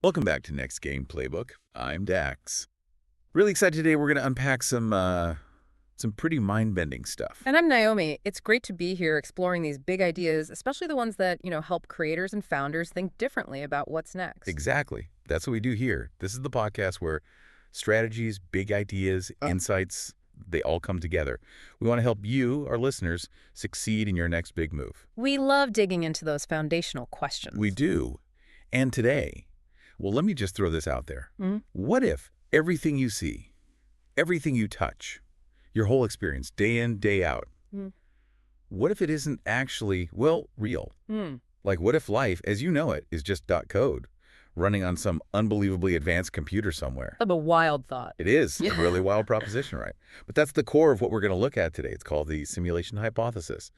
Welcome back to Next Game Playbook. I'm Dax. Really excited today. We're going to unpack some pretty mind-bending stuff. And I'm Naomi. It's great to be here exploring these big ideas, especially the ones that, help creators and founders think differently about what's next. Exactly. That's what we do here. This is the podcast where strategies, big ideas, insights, they all come together. We want to help you, our listeners, succeed in your next big move. We love digging into those foundational questions. We do. And today, well, let me just throw this out there. What if everything you see, everything you touch, your whole experience, day in, day out, what if it isn't actually, well, real? Like, what if life, as you know it, is just .code running on some unbelievably advanced computer somewhere? Of a wild thought. It is a really wild proposition, right? But that's the core of what we're going to look at today. It's called the simulation hypothesis.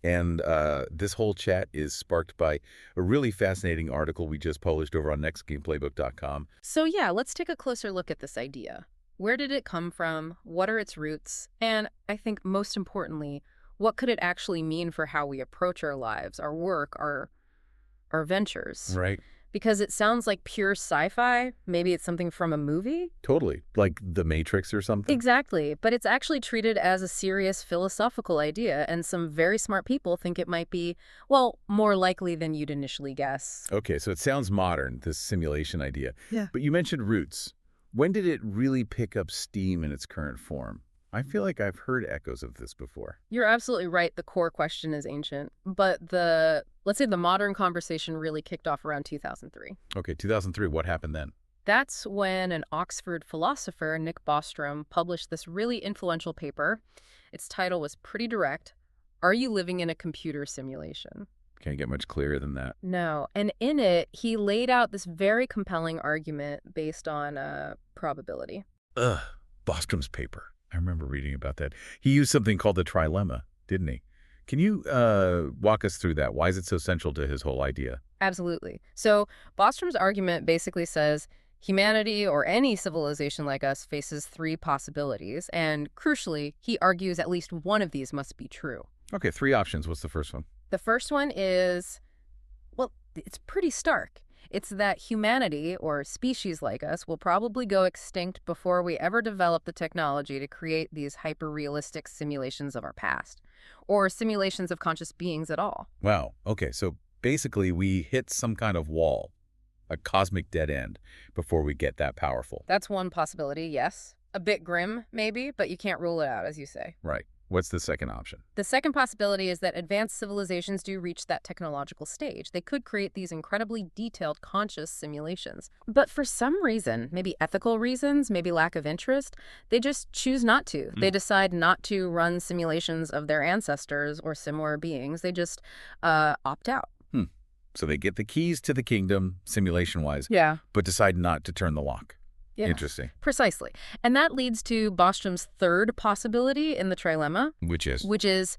And this whole chat is sparked by a really fascinating article we just published over on nextgameplaybook.com. So yeah, let's take a closer look at this idea. Where did it come from? What are its roots? And I think most importantly, what could it actually mean for how we approach our lives, our work, our ventures? Right. Because it sounds like pure sci-fi. Maybe it's something from a movie? Totally. Like The Matrix or something? Exactly. But it's actually treated as a serious philosophical idea, and some very smart people think it might be, well, more likely than you'd initially guess. Okay, so it sounds modern, this simulation idea. Yeah. But you mentioned roots. When did it really pick up steam in its current form? I feel like I've heard echoes of this before. You're absolutely right. The core question is ancient. But let's say the modern conversation really kicked off around 2003. Okay, 2003, what happened then? That's when an Oxford philosopher, Nick Bostrom, published this really influential paper. Its title was pretty direct: Are You Living in a Computer Simulation? Can't get much clearer than that. No. And in it, he laid out this very compelling argument based on probability. Bostrom's paper. I remember reading about that. He used something called the trilemma, didn't he? Can you walk us through that? Why is it so central to his whole idea? Absolutely. So Bostrom's argument basically says humanity, or any civilization like us, faces three possibilities. And crucially, he argues at least one of these must be true. Okay, three options. What's the first one? The first one is, well, it's pretty stark. It's that humanity, or species like us, will probably go extinct before we ever develop the technology to create these hyper-realistic simulations of our past, or simulations of conscious beings at all. Wow. Okay, so basically we hit some kind of wall, a cosmic dead end, before we get that powerful. That's one possibility, yes. A bit grim, maybe, but you can't rule it out, as you say. Right. What's the second option? The second possibility is that advanced civilizations do reach that technological stage. They could create these incredibly detailed conscious simulations. But for some reason, maybe ethical reasons, maybe lack of interest, they just choose not to. They decide not to run simulations of their ancestors or similar beings. They just opt out. So they get the keys to the kingdom, simulation-wise, Yeah. but decide not to turn the lock. Yeah. Interesting. Precisely. And that leads to Bostrom's third possibility in the trilemma, Which is?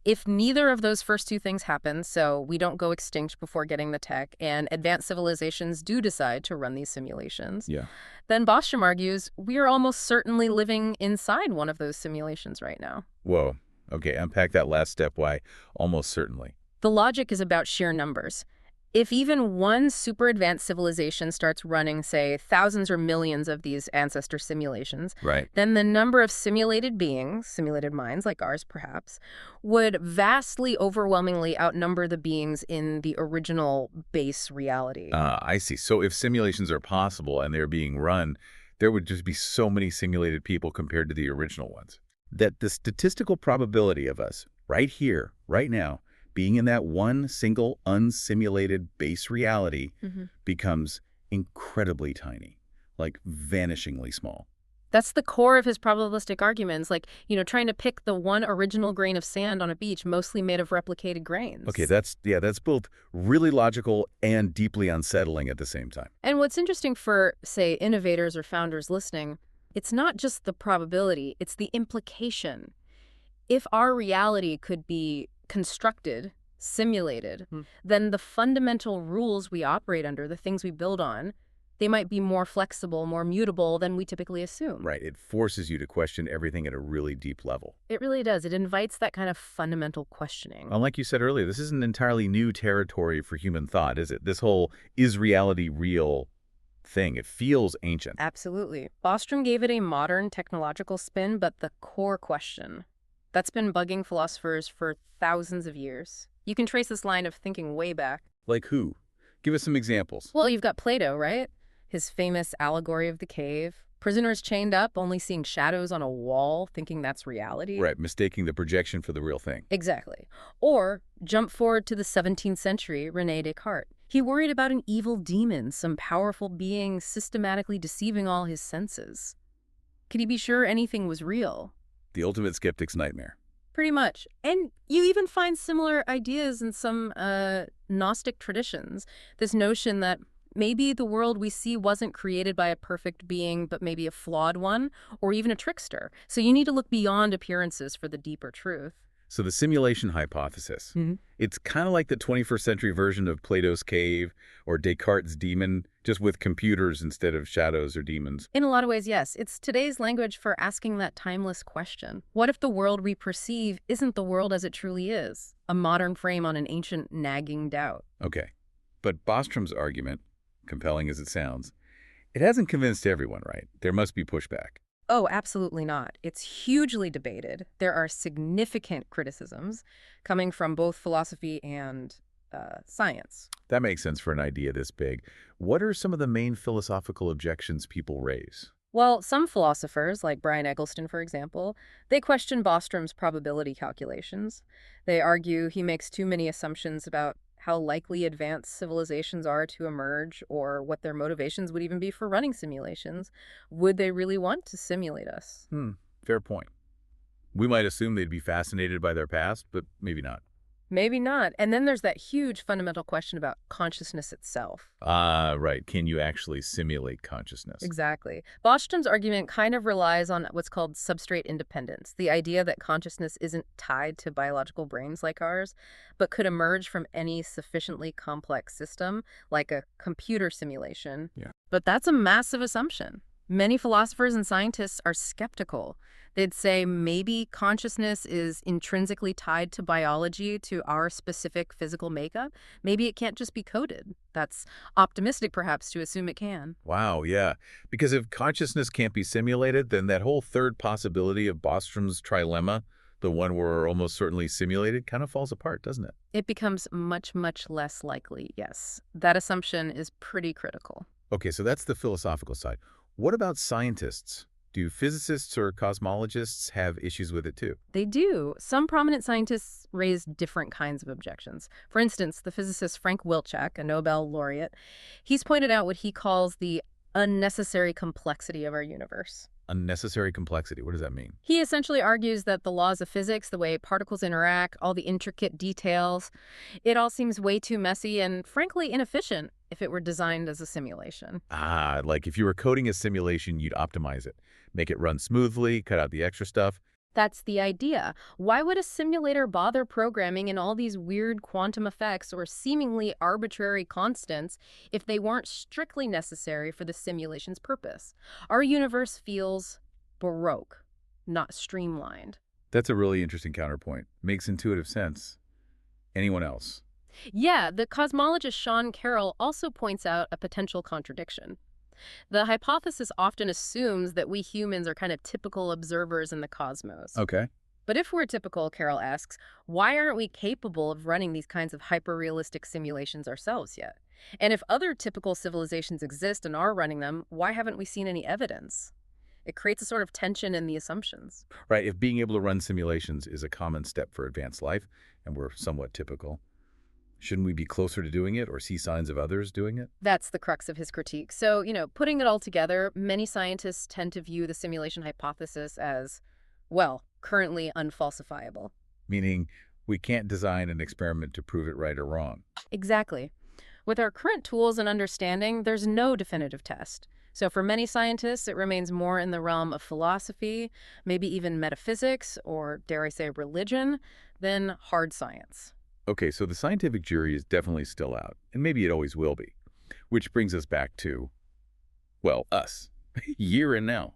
if neither of those first two things happen, so we don't go extinct before getting the tech, and advanced civilizations do decide to run these simulations, Yeah. then Bostrom argues we are almost certainly living inside one of those simulations right now. Whoa. Okay, unpack that last step. Why? Almost certainly. The logic is about sheer numbers. If even one super advanced civilization starts running, say, thousands or millions of these ancestor simulations, Right. then the number of simulated beings, simulated minds like ours perhaps, would vastly overwhelmingly outnumber the beings in the original base reality. I see. So if simulations are possible and they're being run, there would just be so many simulated people compared to the original ones, that the statistical probability of us right here, right now, being in that one single unsimulated base reality becomes incredibly tiny, like vanishingly small. That's the core of his probabilistic arguments, like, trying to pick the one original grain of sand on a beach mostly made of replicated grains. Okay, that's both really logical and deeply unsettling at the same time. And what's interesting for, say, innovators or founders listening, it's not just the probability, it's the implication. If our reality could be constructed, simulated, then the fundamental rules we operate under, the things we build on, they might be more flexible, more mutable than we typically assume. Right. It forces you to question everything at a really deep level. It really does. It invites that kind of fundamental questioning. Well, like you said earlier, this isn't entirely new territory for human thought, is it? This whole is reality real thing. It feels ancient. Absolutely. Bostrom gave it a modern technological spin, but the core question, that's been bugging philosophers for thousands of years. You can trace this line of thinking way back. Like who? Give us some examples. Well, you've got Plato, right? His famous allegory of the cave. Prisoners chained up, only seeing shadows on a wall, thinking that's reality. Right, mistaking the projection for the real thing. Exactly. Or jump forward to the 17th century, René Descartes. He worried about an evil demon, some powerful being systematically deceiving all his senses. Could he be sure anything was real? The ultimate skeptic's nightmare. Pretty much. And you even find similar ideas in some Gnostic traditions. This notion that maybe the world we see wasn't created by a perfect being, but maybe a flawed one, or even a trickster. So you need to look beyond appearances for the deeper truth. So the simulation hypothesis, it's kind of like the 21st century version of Plato's cave or Descartes' demon, just with computers instead of shadows or demons. In a lot of ways, yes. It's today's language for asking that timeless question. What if the world we perceive isn't the world as it truly is? A modern frame on an ancient nagging doubt. Okay. But Bostrom's argument, compelling as it sounds, it hasn't convinced everyone, right? There must be pushback. Oh, absolutely not. It's hugely debated. There are significant criticisms coming from both philosophy and science. That makes sense for an idea this big. What are some of the main philosophical objections people raise? Well, some philosophers, like Brian Eggleston, for example, they question Bostrom's probability calculations. They argue he makes too many assumptions about how likely advanced civilizations are to emerge or what their motivations would even be for running simulations. Would they really want to simulate us? Fair point. We might assume they'd be fascinated by their past, but maybe not. Maybe not. And then there's that huge fundamental question about consciousness itself. Right. Can you actually simulate consciousness? Exactly. Bostrom's argument kind of relies on what's called substrate independence, the idea that consciousness isn't tied to biological brains like ours, but could emerge from any sufficiently complex system, like a computer simulation. Yeah. But that's a massive assumption. Many philosophers and scientists are skeptical. They'd say maybe consciousness is intrinsically tied to biology, to our specific physical makeup. Maybe it can't just be coded. That's optimistic, perhaps, to assume it can. Wow, yeah. Because if consciousness can't be simulated, then that whole third possibility of Bostrom's trilemma, the one we're almost certainly simulated, kind of falls apart, doesn't it? It becomes much, much less likely, yes. That assumption is pretty critical. Okay, so that's the philosophical side. What about scientists? Do physicists or cosmologists have issues with it too? They do. Some prominent scientists raise different kinds of objections. For instance, the physicist Frank Wilczek, a Nobel laureate, he's pointed out what he calls the unnecessary complexity of our universe. Unnecessary complexity, what does that mean? He essentially argues that the laws of physics, the way particles interact, all the intricate details, it all seems way too messy and, frankly, inefficient if it were designed as a simulation. Like if you were coding a simulation, you'd optimize it. Make it run smoothly, cut out the extra stuff. That's the idea. Why would a simulator bother programming in all these weird quantum effects or seemingly arbitrary constants if they weren't strictly necessary for the simulation's purpose? Our universe feels baroque, not streamlined. That's a really interesting counterpoint. Makes intuitive sense. Anyone else? Yeah, the cosmologist Sean Carroll also points out a potential contradiction. The hypothesis often assumes that we humans are kind of typical observers in the cosmos. Okay. But if we're typical, Carroll asks, why aren't we capable of running these kinds of hyper-realistic simulations ourselves yet? And if other typical civilizations exist and are running them, why haven't we seen any evidence? It creates a sort of tension in the assumptions. Right, if being able to run simulations is a common step for advanced life, and we're somewhat typical, shouldn't we be closer to doing it or see signs of others doing it? That's the crux of his critique. So, putting it all together, many scientists tend to view the simulation hypothesis as, well, currently unfalsifiable. Meaning we can't design an experiment to prove it right or wrong. Exactly. With our current tools and understanding, there's no definitive test. So for many scientists, it remains more in the realm of philosophy, maybe even metaphysics, or dare I say religion, than hard science. Okay, so the scientific jury is definitely still out, and maybe it always will be. Which brings us back to, well, us, here and now.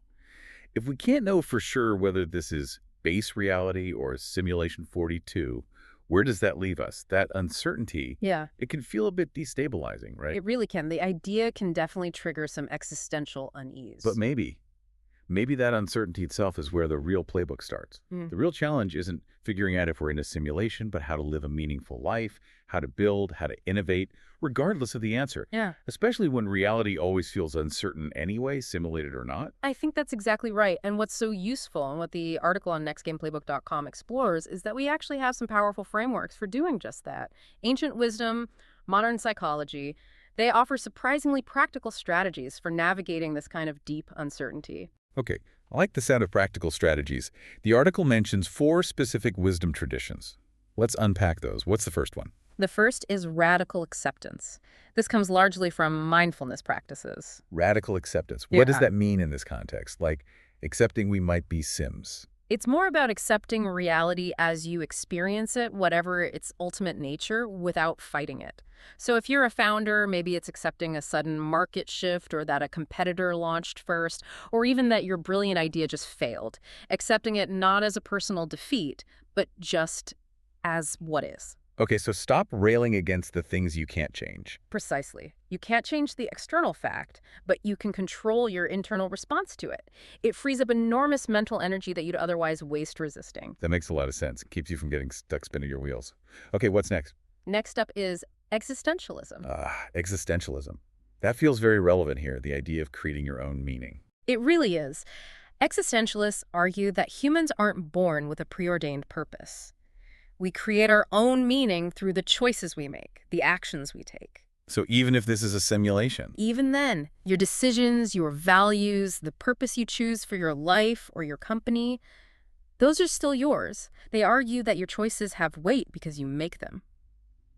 If we can't know for sure whether this is base reality or simulation 42, Where does that leave us? That uncertainty, Yeah, it can feel a bit destabilizing, right? it really can. The idea can definitely trigger some existential But unease. maybe that uncertainty itself is where the real playbook starts. Mm. The real challenge isn't figuring out if we're in a simulation, but how to live a meaningful life, how to build, how to innovate, regardless of the answer. Yeah. Especially when reality always feels uncertain anyway, simulated or not. I think that's exactly right. And what's so useful and what the article on nextgameplaybook.com explores is that we actually have some powerful frameworks for doing just that. Ancient wisdom, modern psychology, they offer surprisingly practical strategies for navigating this kind of deep uncertainty. Okay, I like the sound of practical strategies. The article mentions 4 specific wisdom traditions. Let's unpack those. What's the first one? The first is radical acceptance. This comes largely from mindfulness practices. Radical acceptance. Yeah. What does that mean in this context? Like accepting we might be Sims. It's more about accepting reality as you experience it, whatever its ultimate nature, without fighting it. So if you're a founder, maybe it's accepting a sudden market shift or that a competitor launched first, or even that your brilliant idea just failed. Accepting it not as a personal defeat, but just as what is. Okay, so stop railing against the things you can't change. Precisely. You can't change the external fact, but you can control your internal response to it. It frees up enormous mental energy that you'd otherwise waste resisting. That makes a lot of sense. Keeps you from getting stuck spinning your wheels. Okay, what's next? Next up is existentialism. Existentialism. That feels very relevant here, the idea of creating your own meaning. It really is. Existentialists argue that humans aren't born with a preordained purpose. We create our own meaning through the choices we make, the actions we take. So even if this is a simulation, Even then, your decisions, your values, the purpose you choose for your life or your company, those are still yours. They argue that your choices have weight because you make them.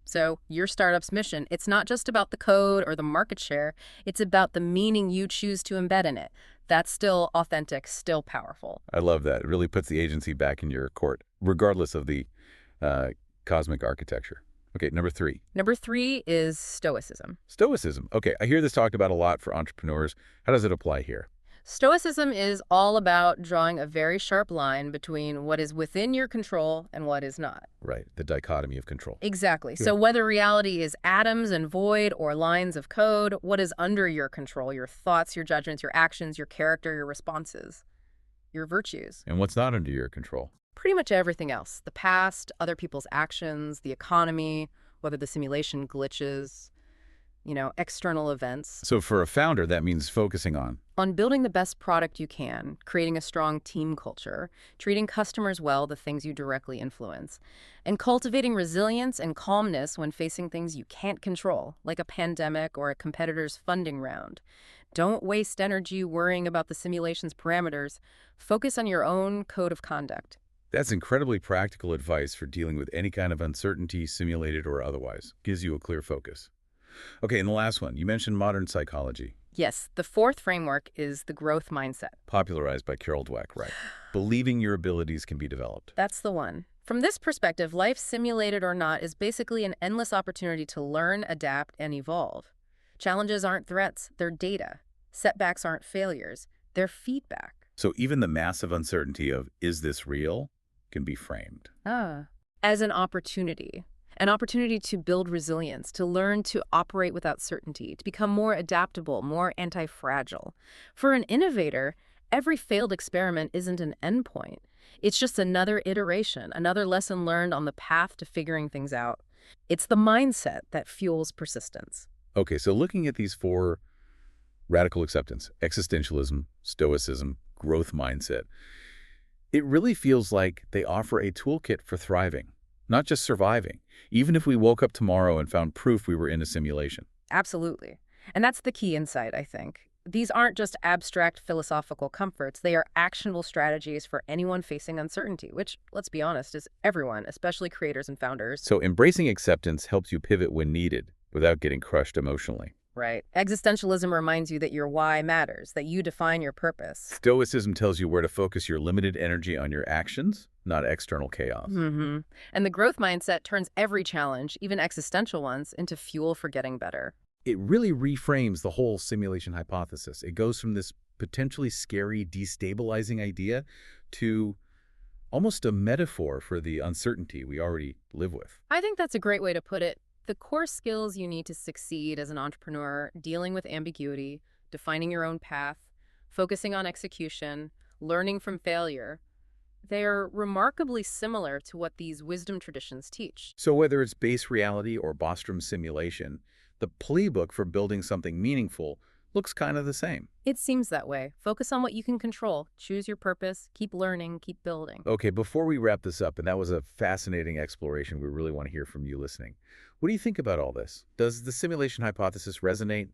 So your startup's mission, it's not just about the code or the market share, it's about the meaning you choose to embed in it. That's still authentic, still powerful. I love that. It really puts the agency back in your court, regardless of the cosmic architecture. Okay, number 3. Number 3 is Stoicism. Stoicism. Okay, I hear this talked about a lot for entrepreneurs. How does it apply here? Stoicism is all about drawing a very sharp line between what is within your control and what is not. Right, the dichotomy of control. Exactly. Yeah. So whether reality is atoms and void or lines of code, what is under your control, your thoughts, your judgments, your actions, your character, your responses, your virtues. And what's not under your control? Pretty much everything else. The past, other people's actions, the economy, whether the simulation glitches, external events. So for a founder, that means focusing On building the best product you can, creating a strong team culture, treating customers well, the things you directly influence, and cultivating resilience and calmness when facing things you can't control, like a pandemic or a competitor's funding round. Don't waste energy worrying about the simulation's parameters. Focus on your own code of conduct. That's incredibly practical advice for dealing with any kind of uncertainty, simulated or otherwise. Gives you a clear focus. Okay, and the last one. You mentioned modern psychology. Yes, the fourth framework is the growth mindset. Popularized by Carol Dweck, right? Believing your abilities can be developed. That's the one. From this perspective, life, simulated or not, is basically an endless opportunity to learn, adapt, and evolve. Challenges aren't threats, they're data. Setbacks aren't failures, they're feedback. So even the massive uncertainty of, is this real, can be framed. As an opportunity to build resilience, to learn to operate without certainty, to become more adaptable, more anti-fragile. For an innovator, every failed experiment isn't an endpoint. It's just another iteration, another lesson learned on the path to figuring things out. It's the mindset that fuels persistence. Okay, so looking at these 4: radical acceptance, existentialism, stoicism, growth mindset, it really feels like they offer a toolkit for thriving, not just surviving, even if we woke up tomorrow and found proof we were in a simulation. Absolutely. And that's the key insight, I think. These aren't just abstract philosophical comforts. They are actionable strategies for anyone facing uncertainty, which, let's be honest, is everyone, especially creators and founders. So embracing acceptance helps you pivot when needed without getting crushed emotionally. Right. Existentialism reminds you that your why matters, that you define your purpose. Stoicism tells you where to focus your limited energy on your actions, not external chaos. And the growth mindset turns every challenge, even existential ones, into fuel for getting better. It really reframes the whole simulation hypothesis. It goes from this potentially scary, destabilizing idea to almost a metaphor for the uncertainty we already live with. I think that's a great way to put it. The core skills you need to succeed as an entrepreneur, dealing with ambiguity, defining your own path, focusing on execution, learning from failure, they're remarkably similar to what these wisdom traditions teach. So whether it's base reality or Bostrom's simulation, the playbook for building something meaningful looks kind of the same. It seems that way. Focus on what you can control. Choose your purpose. Keep learning. Keep building. Okay, before we wrap this up, and that was a fascinating exploration, we really want to hear from you listening. What do you think about all this? Does the simulation hypothesis resonate?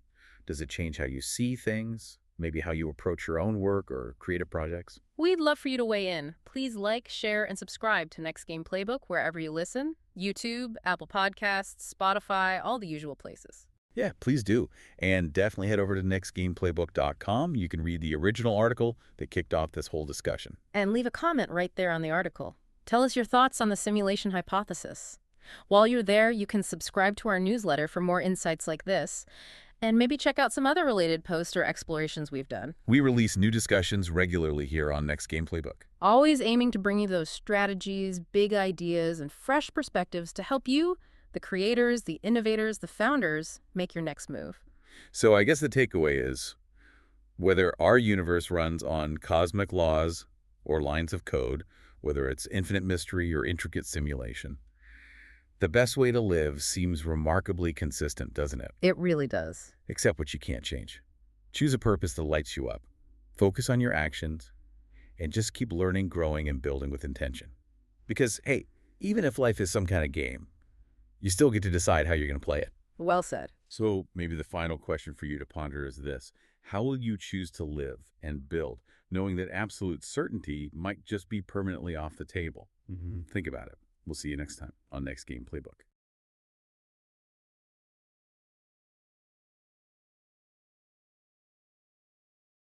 Does it change how you see things? Maybe how you approach your own work or creative projects? We'd love for you to weigh in. Please like, share, and subscribe to Next Game Playbook wherever you listen. YouTube, Apple Podcasts, Spotify, all the usual places. Yeah, please do. And definitely head over to nextgameplaybook.com. You can read the original article that kicked off this whole discussion. And leave a comment right there on the article. Tell us your thoughts on the simulation hypothesis. While you're there, you can subscribe to our newsletter for more insights like this, and maybe check out some other related posts or explorations we've done. We release new discussions regularly here on Next Game Playbook. Always aiming to bring you those strategies, big ideas, and fresh perspectives to help you, the creators, the innovators, the founders, make your next move. So I guess the takeaway is, whether our universe runs on cosmic laws or lines of code, whether it's infinite mystery or intricate simulation, the best way to live seems remarkably consistent, doesn't it? It really does. Except what you can't change. Choose a purpose that lights you up. Focus on your actions, and just keep learning, growing, and building with intention. Because, hey, even if life is some kind of game, you still get to decide how you're going to play it. Well said. So maybe the final question for you to ponder is this. How will you choose to live and build, knowing that absolute certainty might just be permanently off the table? Think about it. We'll see you next time on Next Game Playbook.